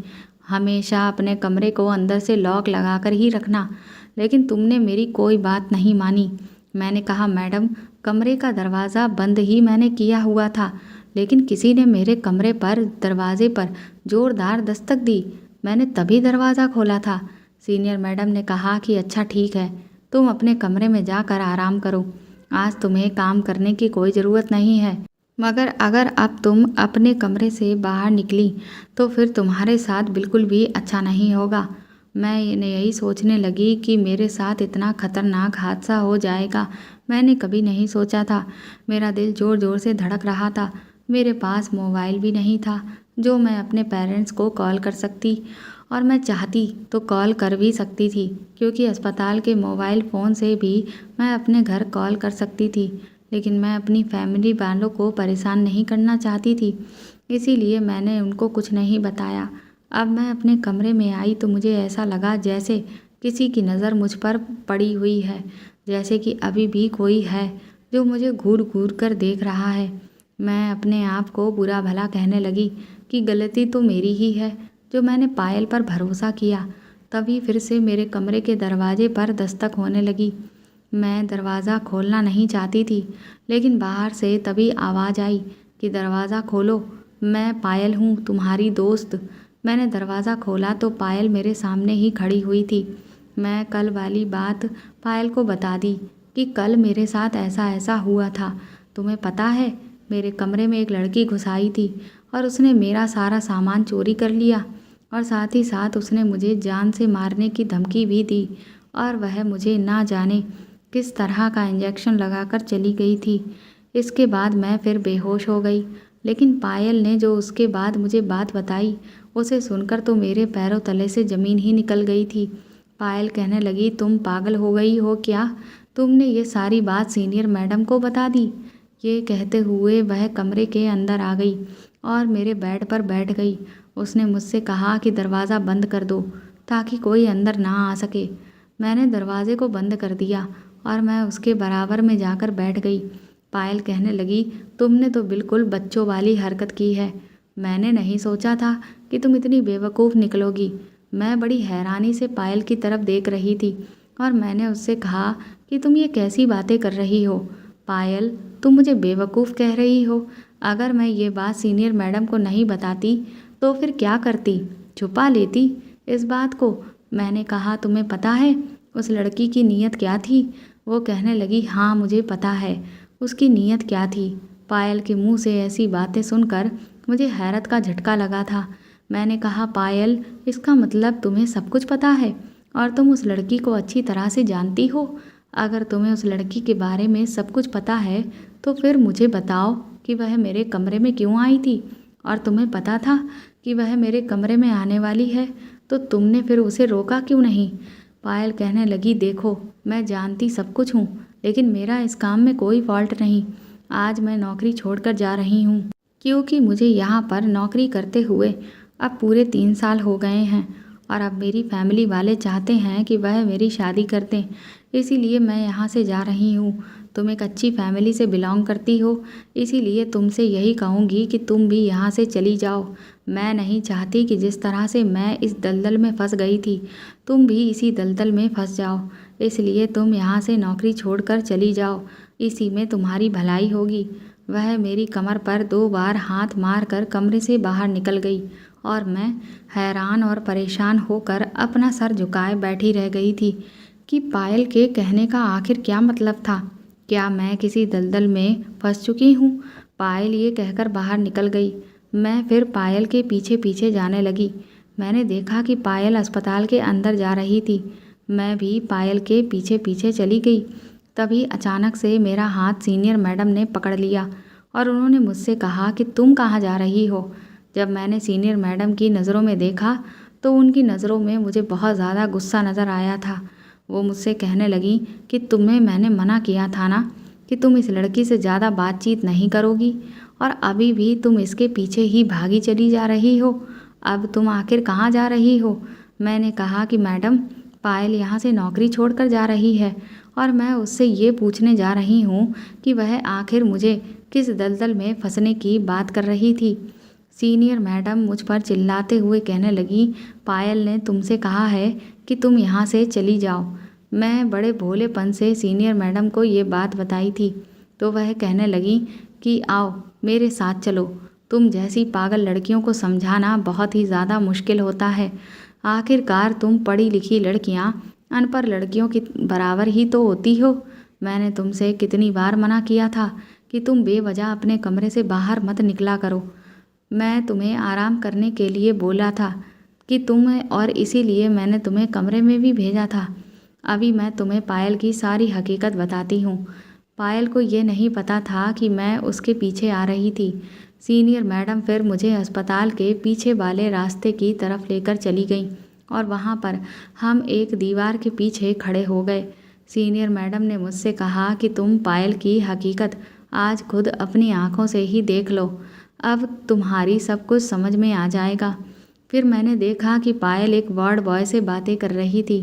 हमेशा अपने कमरे को अंदर से लॉक लगाकर ही रखना। लेकिन तुमने मेरी कोई बात नहीं मानी। मैंने कहा, मैडम कमरे का दरवाज़ा बंद ही मैंने किया हुआ था, लेकिन किसी ने मेरे कमरे पर दरवाजे पर ज़ोरदार दस्तक दी। मैंने तभी दरवाज़ा खोला था। सीनियर मैडम ने कहा कि अच्छा ठीक है, तुम अपने कमरे में जाकर आराम करो, आज तुम्हें काम करने की कोई ज़रूरत नहीं है। मगर अगर अब तुम अपने कमरे से बाहर निकली तो फिर तुम्हारे साथ बिल्कुल भी अच्छा नहीं होगा। मैं यही सोचने लगी कि मेरे साथ इतना खतरनाक हादसा हो जाएगा मैंने कभी नहीं सोचा था। मेरा दिल ज़ोर ज़ोर से धड़क रहा था। मेरे पास मोबाइल भी नहीं था जो मैं अपने पेरेंट्स को कॉल कर सकती, और मैं चाहती तो कॉल कर भी सकती थी क्योंकि अस्पताल के मोबाइल फ़ोन से भी मैं अपने घर कॉल कर सकती थी। लेकिन मैं अपनी फैमिली वालों को परेशान नहीं करना चाहती थी, इसीलिए मैंने उनको कुछ नहीं बताया। अब मैं अपने कमरे में आई तो मुझे ऐसा लगा जैसे किसी की नज़र मुझ पर पड़ी हुई है, जैसे कि अभी भी कोई है जो मुझे घूर घूर कर देख रहा है। मैं अपने आप को बुरा भला कहने लगी कि गलती तो मेरी ही है जो मैंने पायल पर भरोसा किया। तभी फिर से मेरे कमरे के दरवाजे पर दस्तक होने लगी। मैं दरवाज़ा खोलना नहीं चाहती थी, लेकिन बाहर से तभी आवाज़ आई कि दरवाज़ा खोलो, मैं पायल हूँ, तुम्हारी दोस्त। मैंने दरवाज़ा खोला तो पायल मेरे सामने ही खड़ी हुई थी। मैं कल वाली बात पायल को बता दी कि कल मेरे साथ ऐसा ऐसा हुआ था। तुम्हें पता है, मेरे कमरे में एक लड़की घुस आई थी और उसने मेरा सारा सामान चोरी कर लिया और साथ ही साथ उसने मुझे जान से मारने की धमकी भी दी और वह मुझे ना जाने किस तरह का इंजेक्शन लगाकर चली गई थी। इसके बाद मैं फिर बेहोश हो गई, लेकिन पायल ने जो उसके बाद मुझे बात बताई उसे सुनकर तो मेरे पैरों तले से ज़मीन ही निकल गई थी। पायल कहने लगी, तुम पागल हो गई हो क्या? तुमने ये सारी बात सीनियर मैडम को बता दी। ये कहते हुए वह कमरे के अंदर आ गई और मेरे बेड पर बैठ गई। उसने मुझसे कहा कि दरवाज़ा बंद कर दो ताकि कोई अंदर ना आ सके। मैंने दरवाजे को बंद कर दिया और मैं उसके बराबर में जाकर बैठ गई। पायल कहने लगी, तुमने तो बिल्कुल बच्चों वाली हरकत की है। मैंने नहीं सोचा था कि तुम इतनी बेवकूफ़ निकलोगी। मैं बड़ी हैरानी से पायल की तरफ देख रही थी और मैंने उससे कहा कि तुम ये कैसी बातें कर रही हो? पायल, तुम मुझे बेवकूफ़ कह रही हो। अगर मैं ये बात सीनियर मैडम को नहीं बताती तो फिर क्या करती? छुपा लेती इस बात को। मैंने कहा, तुम्हें पता है उस लड़की की नीयत क्या थी? वो कहने लगी, हाँ मुझे पता है उसकी नीयत क्या थी। पायल के मुंह से ऐसी बातें सुनकर मुझे हैरत का झटका लगा था। मैंने कहा, पायल, इसका मतलब तुम्हें सब कुछ पता है और तुम उस लड़की को अच्छी तरह से जानती हो। अगर तुम्हें उस लड़की के बारे में सब कुछ पता है तो फिर मुझे बताओ कि वह मेरे कमरे में क्यों आई थी, और तुम्हें पता था कि वह मेरे कमरे में आने वाली है तो तुमने फिर उसे रोका क्यों नहीं? पायल कहने लगी, देखो मैं जानती सब कुछ हूँ, लेकिन मेरा इस काम में कोई फॉल्ट नहीं। आज मैं नौकरी छोड़कर जा रही हूँ क्योंकि मुझे यहाँ पर नौकरी करते हुए अब पूरे 3 साल हो गए हैं और अब मेरी फैमिली वाले चाहते हैं कि वह मेरी शादी कर दें, इसीलिए मैं यहाँ से जा रही हूँ। तुम एक अच्छी फैमिली से बिलोंग करती हो, इसीलिए तुमसे यही कहूँगी कि तुम भी यहाँ से चली जाओ। मैं नहीं चाहती कि जिस तरह से मैं इस दलदल में फंस गई थी तुम भी इसी दलदल में फंस जाओ, इसलिए तुम यहाँ से नौकरी छोड़कर चली जाओ, इसी में तुम्हारी भलाई होगी। वह मेरी कमर पर 2 बार हाथ मारकर कमरे से बाहर निकल गई और मैं हैरान और परेशान होकर अपना सर झुकाए बैठी रह गई थी कि पायल के कहने का आखिर क्या मतलब था। क्या मैं किसी दलदल में फंस चुकी हूँ? पायल ये कहकर बाहर निकल गई। मैं फिर पायल के पीछे पीछे जाने लगी। मैंने देखा कि पायल अस्पताल के अंदर जा रही थी। मैं भी पायल के पीछे पीछे चली गई। तभी अचानक से मेरा हाथ सीनियर मैडम ने पकड़ लिया और उन्होंने मुझसे कहा कि तुम कहाँ जा रही हो? जब मैंने सीनियर मैडम की नज़रों में देखा तो उनकी नज़रों में मुझे बहुत ज़्यादा गुस्सा नज़र आया था। वो मुझसे कहने लगी कि तुम्हें मैंने मना किया था ना कि तुम इस लड़की से ज़्यादा बातचीत नहीं करोगी, और अभी भी तुम इसके पीछे ही भागी चली जा रही हो। अब तुम आखिर कहाँ जा रही हो? मैंने कहा कि मैडम, पायल यहाँ से नौकरी छोड़कर जा रही है और मैं उससे ये पूछने जा रही हूँ कि वह आखिर मुझे किस दलदल में फंसने की बात कर रही थी। सीनियर मैडम मुझ पर चिल्लाते हुए कहने लगी, पायल ने तुमसे कहा है कि तुम यहाँ से चली जाओ। मैं बड़े भोलेपन से सीनियर मैडम को ये बात बताई थी तो वह कहने लगी कि आओ मेरे साथ चलो। तुम जैसी पागल लड़कियों को समझाना बहुत ही ज़्यादा मुश्किल होता है। आखिरकार तुम पढ़ी लिखी लड़कियां अनपढ़ लड़कियों की बराबर ही तो होती हो। मैंने तुमसे कितनी बार मना किया था कि तुम बेवजह अपने कमरे से बाहर मत निकला करो। मैं तुम्हें आराम करने के लिए बोला था कि और इसीलिए मैंने तुम्हें कमरे में भी भेजा था। अभी मैं तुम्हें पायल की सारी हकीकत बताती हूँ। पायल को ये नहीं पता था कि मैं उसके पीछे आ रही थी। सीनियर मैडम फिर मुझे अस्पताल के पीछे वाले रास्ते की तरफ लेकर चली गई और वहाँ पर हम एक दीवार के पीछे खड़े हो गए। सीनियर मैडम ने मुझसे कहा कि तुम पायल की हकीकत आज खुद अपनी आँखों से ही देख लो, अब तुम्हारी सब कुछ समझ में आ जाएगा। फिर मैंने देखा कि पायल एक वार्ड बॉय से बातें कर रही थी।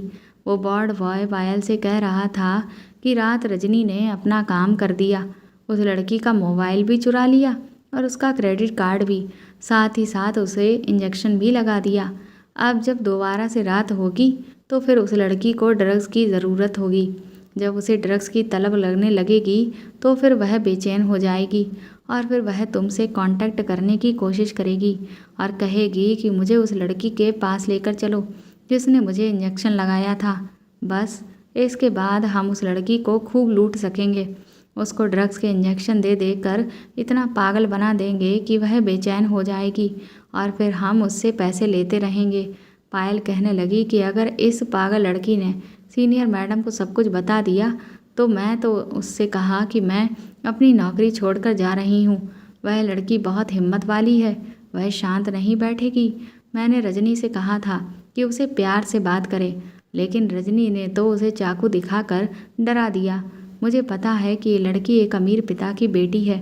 वो वार्ड बॉय पायल से कह रहा था कि रात रजनी ने अपना काम कर दिया, उस लड़की का मोबाइल भी चुरा लिया और उसका क्रेडिट कार्ड भी, साथ ही साथ उसे इंजेक्शन भी लगा दिया। अब जब दोबारा से रात होगी तो फिर उस लड़की को ड्रग्स की ज़रूरत होगी। जब उसे ड्रग्स की तलब लगने लगेगी तो फिर वह बेचैन हो जाएगी और फिर वह तुमसे कांटेक्ट करने की कोशिश करेगी और कहेगी कि मुझे उस लड़की के पास लेकर चलो जिसने मुझे इंजेक्शन लगाया था। बस इसके बाद हम उस लड़की को खूब लूट सकेंगे। उसको ड्रग्स के इंजेक्शन दे देकर इतना पागल बना देंगे कि वह बेचैन हो जाएगी और फिर हम उससे पैसे लेते रहेंगे। पायल कहने लगी कि अगर इस पागल लड़की ने सीनियर मैडम को सब कुछ बता दिया तो मैं तो उससे कहा कि मैं अपनी नौकरी छोड़कर जा रही हूँ। वह लड़की बहुत हिम्मत वाली है, वह शांत नहीं बैठेगी। मैंने रजनी से कहा था कि उसे प्यार से बात करे, लेकिन रजनी ने तो उसे चाकू दिखाकर डरा दिया। मुझे पता है कि ये लड़की एक अमीर पिता की बेटी है।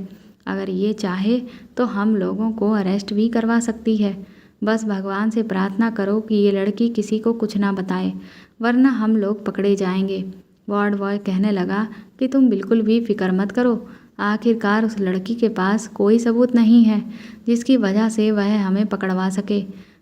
अगर ये चाहे तो हम लोगों को अरेस्ट भी करवा सकती है। बस भगवान से प्रार्थना करो कि ये लड़की किसी को कुछ ना बताए, वरना हम लोग पकड़े जाएंगे। वार्ड बॉय कहने लगा कि तुम बिल्कुल भी फिक्र मत करो। आखिरकार उस लड़की के पास कोई सबूत नहीं है जिसकी वजह से वह हमें पकड़वा सके।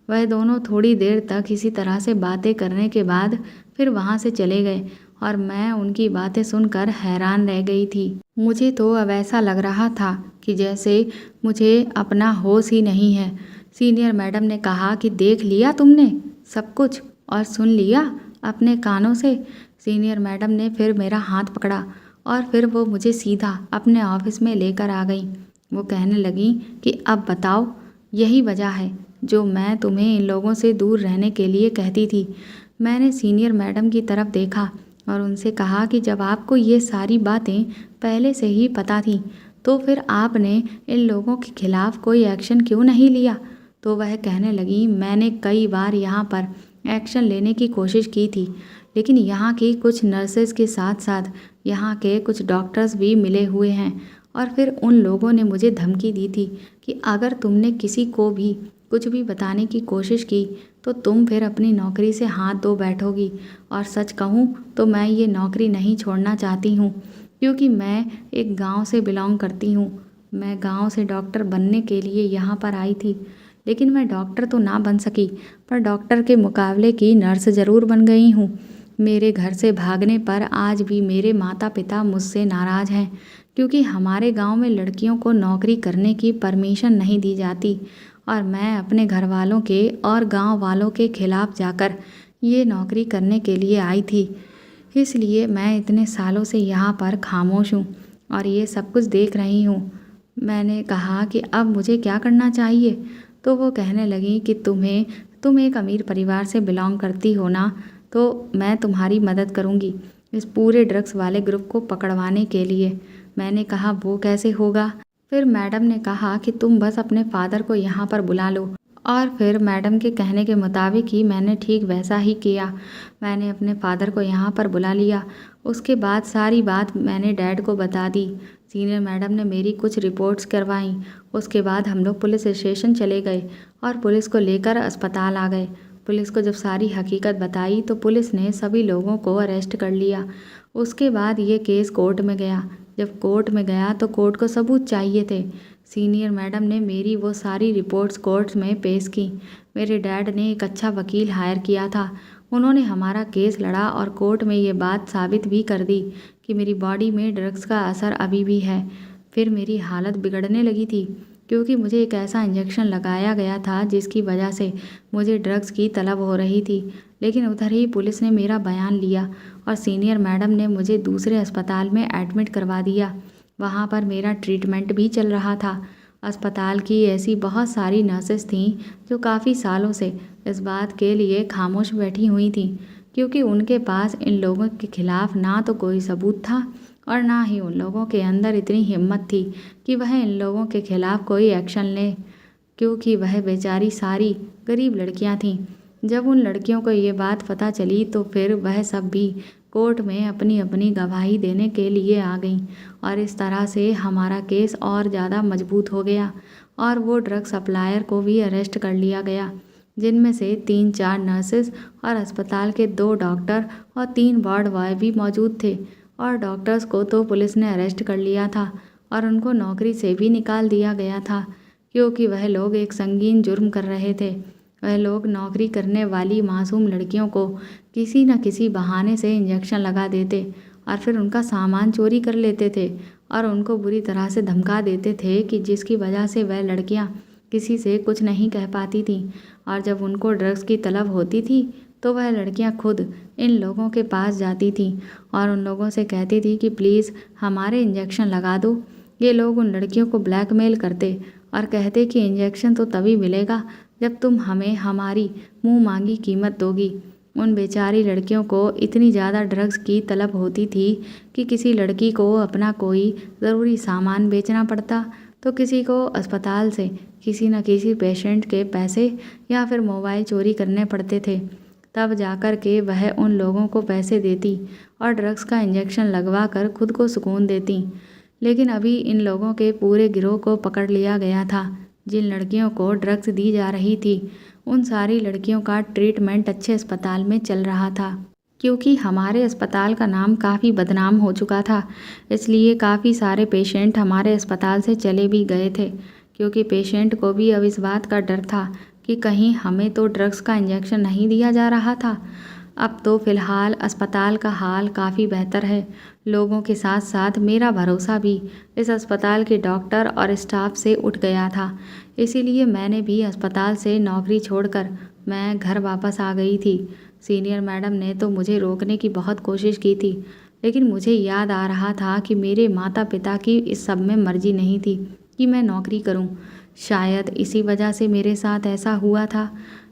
वह दोनों थोड़ी देर तक इसी तरह से बातें करने के बाद फिर वहाँ से चले गए और मैं उनकी बातें सुनकर हैरान रह गई थी। मुझे तो अब ऐसा लग रहा था कि जैसे मुझे अपना होश ही नहीं है। सीनियर मैडम ने कहा कि देख लिया तुमने सब कुछ और सुन लिया अपने कानों से। सीनियर मैडम ने फिर मेरा हाथ पकड़ा और फिर वो मुझे सीधा अपने ऑफिस में लेकर आ गई। वो कहने लगी कि अब बताओ, यही वजह है जो मैं तुम्हें इन लोगों से दूर रहने के लिए कहती थी। मैंने सीनियर मैडम की तरफ देखा और उनसे कहा कि जब आपको ये सारी बातें पहले से ही पता थी तो फिर आपने इन लोगों के खिलाफ कोई एक्शन क्यों नहीं लिया। तो वह कहने लगी, मैंने कई बार यहाँ पर एक्शन लेने की कोशिश की थी, लेकिन यहाँ की कुछ नर्सेज के साथ साथ यहाँ के कुछ डॉक्टर्स भी मिले हुए हैं और फिर उन लोगों ने मुझे धमकी दी थी कि अगर तुमने किसी को भी कुछ भी बताने की कोशिश की तो तुम फिर अपनी नौकरी से हाथ धो बैठोगी। और सच कहूँ तो मैं ये नौकरी नहीं छोड़ना चाहती हूँ, क्योंकि मैं एक गांव से बिलोंग करती हूँ। मैं गांव से डॉक्टर बनने के लिए यहाँ पर आई थी, लेकिन मैं डॉक्टर तो ना बन सकी, पर डॉक्टर के मुकाबले की नर्स ज़रूर बन गई हूँ। मेरे घर से भागने पर आज भी मेरे माता पिता मुझसे नाराज़ हैं, क्योंकि हमारे गांव में लड़कियों को नौकरी करने की परमिशन नहीं दी जाती और मैं अपने घर वालों के और गांव वालों के खिलाफ जाकर ये नौकरी करने के लिए आई थी। इसलिए मैं इतने सालों से यहाँ पर खामोश हूँ और ये सब कुछ देख रही हूँ। मैंने कहा कि अब मुझे क्या करना चाहिए। तो वो कहने लगी कि तुम एक अमीर परिवार से बिलोंग करती हो ना, तो मैं तुम्हारी मदद करूँगी इस पूरे ड्रग्स वाले ग्रुप को पकड़वाने के लिए। मैंने कहा वो कैसे होगा। फिर मैडम ने कहा कि तुम बस अपने फादर को यहाँ पर बुला लो। और फिर मैडम के कहने के मुताबिक ही मैंने ठीक वैसा ही किया। मैंने अपने फादर को यहाँ पर बुला लिया। उसके बाद सारी बात मैंने डैड को बता दी। सीनियर मैडम ने मेरी कुछ रिपोर्ट्स करवाईं। उसके बाद हम लोग पुलिस स्टेशन चले गए और पुलिस को लेकर अस्पताल आ गए। पुलिस को जब सारी हकीकत बताई तो पुलिस ने सभी लोगों को अरेस्ट कर लिया। उसके बाद ये केस कोर्ट में गया। जब कोर्ट में गया तो कोर्ट को सबूत चाहिए थे। सीनियर मैडम ने मेरी वो सारी रिपोर्ट्स कोर्ट में पेश की। मेरे डैड ने एक अच्छा वकील हायर किया था। उन्होंने हमारा केस लड़ा और कोर्ट में ये बात साबित भी कर दी कि मेरी बॉडी में ड्रग्स का असर अभी भी है। फिर मेरी हालत बिगड़ने लगी थी, क्योंकि मुझे एक ऐसा इंजेक्शन लगाया गया था जिसकी वजह से मुझे ड्रग्स की तलब हो रही थी। लेकिन उधर ही पुलिस ने मेरा बयान लिया और सीनियर मैडम ने मुझे दूसरे अस्पताल में एडमिट करवा दिया। वहाँ पर मेरा ट्रीटमेंट भी चल रहा था। अस्पताल की ऐसी बहुत सारी नर्सेस थीं जो काफ़ी सालों से इस बात के लिए खामोश बैठी हुई थीं, क्योंकि उनके पास इन लोगों के खिलाफ ना तो कोई सबूत था और ना ही उन लोगों के अंदर इतनी हिम्मत थी कि वह इन लोगों के खिलाफ कोई एक्शन लें, क्योंकि वह बेचारी सारी गरीब लड़कियां थीं। जब उन लड़कियों को ये बात पता चली तो फिर वह सब भी कोर्ट में अपनी अपनी गवाही देने के लिए आ गईं और इस तरह से हमारा केस और ज़्यादा मजबूत हो गया और वो ड्रग सप्लायर को भी अरेस्ट कर लिया गया, जिनमें से 3-4 नर्सेस और अस्पताल के 2 डॉक्टर और 3 वार्ड बॉय भी मौजूद थे। और डॉक्टर्स को तो पुलिस ने अरेस्ट कर लिया था और उनको नौकरी से भी निकाल दिया गया था, क्योंकि वह लोग एक संगीन जुर्म कर रहे थे। वह लोग नौकरी करने वाली मासूम लड़कियों को किसी न किसी बहाने से इंजेक्शन लगा देते और फिर उनका सामान चोरी कर लेते थे और उनको बुरी तरह से धमका देते थे कि जिसकी वजह से वह लड़कियां किसी से कुछ नहीं कह पाती थीं। और जब उनको ड्रग्स की तलब होती थी तो वह लड़कियां खुद इन लोगों के पास जाती थीं और उन लोगों से कहती थी कि प्लीज़ हमारे इंजेक्शन लगा दो। ये लोग उन लड़कियों को ब्लैकमेल करते और कहते कि इंजेक्शन तो तभी मिलेगा जब तुम हमें हमारी मुंह मांगी कीमत दोगी। उन बेचारी लड़कियों को इतनी ज़्यादा ड्रग्स की तलब होती थी कि किसी लड़की को अपना कोई ज़रूरी सामान बेचना पड़ता तो किसी को अस्पताल से किसी न किसी पेशेंट के पैसे या फिर मोबाइल चोरी करने पड़ते थे। तब जाकर के वह उन लोगों को पैसे देती और ड्रग्स का इंजेक्शन लगवा कर खुद को सुकून देती। लेकिन अभी इन लोगों के पूरे गिरोह को पकड़ लिया गया था। जिन लड़कियों को ड्रग्स दी जा रही थी उन सारी लड़कियों का ट्रीटमेंट अच्छे अस्पताल में चल रहा था। क्योंकि हमारे अस्पताल का नाम काफ़ी बदनाम हो चुका था, इसलिए काफ़ी सारे पेशेंट हमारे अस्पताल से चले भी गए थे। क्योंकि पेशेंट को भी अब इस बात का डर था कि कहीं हमें तो ड्रग्स का इंजेक्शन नहीं दिया जा रहा था। अब तो फ़िलहाल अस्पताल का हाल काफ़ी बेहतर है। लोगों के साथ साथ मेरा भरोसा भी इस अस्पताल के डॉक्टर और स्टाफ से उठ गया था। इसीलिए मैंने भी अस्पताल से नौकरी छोड़कर मैं घर वापस आ गई थी। सीनियर मैडम ने तो मुझे रोकने की बहुत कोशिश की थी, लेकिन मुझे याद आ रहा था कि मेरे माता पिता की इस सब में मर्जी नहीं थी कि मैं नौकरी करूं। शायद इसी वजह से मेरे साथ ऐसा हुआ था।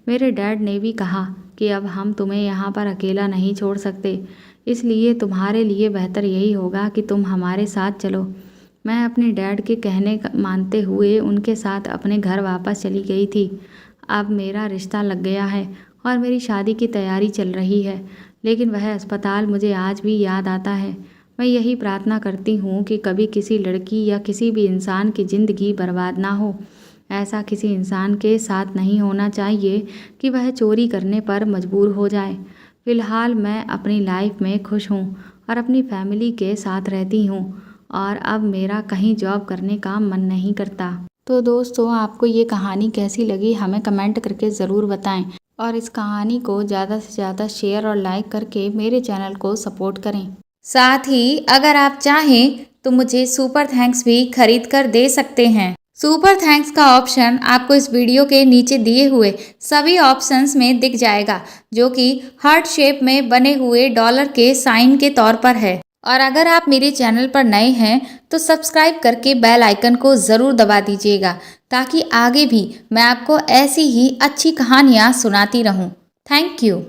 मेरे डैड ने भी कहा कि अब हम तुम्हें यहाँ पर अकेला नहीं छोड़ सकते, इसलिए तुम्हारे लिए बेहतर यही होगा कि तुम हमारे साथ चलो। मैं अपने डैड के कहने मानते हुए उनके साथ अपने घर वापस चली गई थी। अब मेरा रिश्ता लग गया है और मेरी शादी की तैयारी चल रही है, लेकिन वह अस्पताल मुझे आज भी याद आता है। मैं यही प्रार्थना करती हूँ कि कभी किसी लड़की या किसी भी इंसान की ज़िंदगी बर्बाद ना हो। ऐसा किसी इंसान के साथ नहीं होना चाहिए कि वह चोरी करने पर मजबूर हो जाए। फ़िलहाल मैं अपनी लाइफ में खुश हूँ और अपनी फैमिली के साथ रहती हूँ और अब मेरा कहीं जॉब करने का मन नहीं करता। तो दोस्तों, आपको ये कहानी कैसी लगी हमें कमेंट करके ज़रूर बताएं और इस कहानी को ज़्यादा से ज़्यादा शेयर और लाइक करके मेरे चैनल को सपोर्ट करें। साथ ही अगर आप चाहें तो मुझे सुपर थैंक्स भी खरीद कर दे सकते हैं। सुपर थैंक्स का ऑप्शन आपको इस वीडियो के नीचे दिए हुए सभी ऑप्शंस में दिख जाएगा, जो कि हार्ट शेप में बने हुए डॉलर के साइन के तौर पर है। और अगर आप मेरे चैनल पर नए हैं तो सब्सक्राइब करके बेल आइकन को ज़रूर दबा दीजिएगा, ताकि आगे भी मैं आपको ऐसी ही अच्छी कहानियाँ सुनाती रहूँ। Thank you.